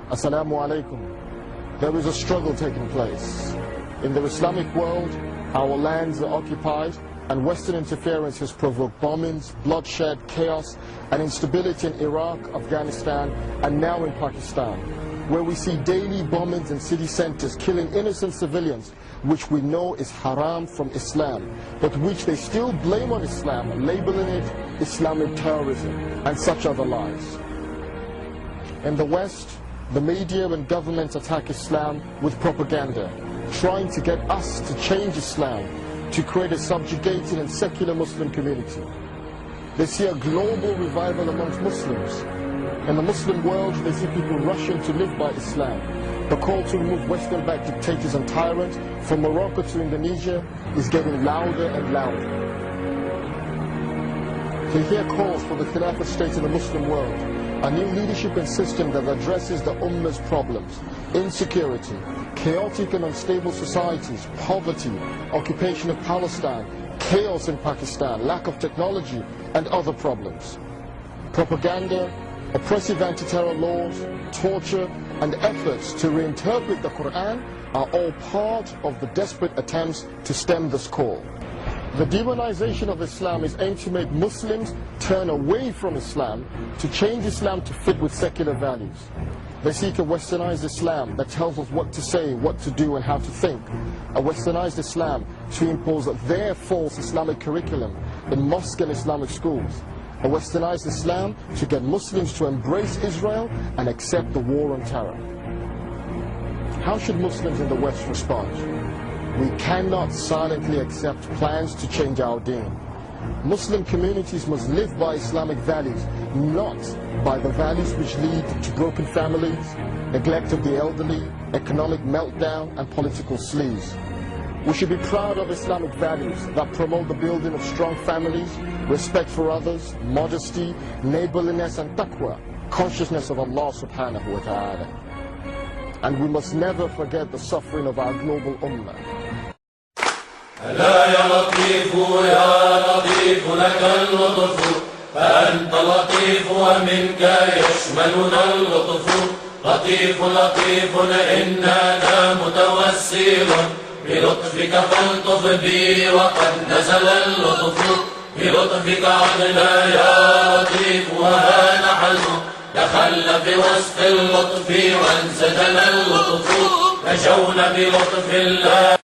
Assalamu alaikum. There is a struggle taking place. In the Islamic world, our lands are occupied, and Western interference has provoked bombings, bloodshed, chaos, and instability in Iraq, Afghanistan, and now in Pakistan, where we see daily bombings in city centers killing innocent civilians, which we know is haram from Islam, but which they still blame on Islam, labeling it Islamic terrorism, and such other lies. In the West, the media and governments attack Islam with propaganda, trying to get us to change Islam, to create a subjugated and secular Muslim community. They see a global revival amongst Muslims. In the Muslim world, they see people rushing to live by Islam. The call to remove Western-backed dictators and tyrants from Morocco to Indonesia is getting louder and louder. They hear calls for the Khilafah state in the Muslim world, a new leadership and system that addresses the Ummah's problems, insecurity, chaotic and unstable societies, poverty, occupation of Palestine, chaos in Pakistan, lack of technology, and other problems. Propaganda, oppressive anti-terror laws, torture, and efforts to reinterpret the Quran are all part of the desperate attempts to stem this call. The demonization of Islam is aimed to make Muslims turn away from Islam, to change Islam to fit with secular values. They seek a westernized Islam that tells us what to say, what to do, and how to think. A westernized Islam to impose their false Islamic curriculum in mosque and Islamic schools. A westernized Islam to get Muslims to embrace Israel and accept the war on terror. How should Muslims in the West respond? We cannot silently accept plans to change our deen. Muslim communities must live by Islamic values, not by the values which lead to broken families, neglect of the elderly, economic meltdown, and political sleaze. We should be proud of Islamic values that promote the building of strong families, respect for others, modesty, neighborliness, and taqwa, consciousness of Allah subhanahu wa ta'ala. And we must never forget the suffering of our global ummah. ألا يا لطيف يا لطيف لك اللطف فأنت لطيف ومنك يشملنا اللطف لطيف لطيف إننا متوسل بلطفك فالطف بي وقد نزل اللطف بلطفك عدنا يا لطيف وها نحن دخلنا بوصف اللطف وانسدنا اللطف نجونا بلطف الله.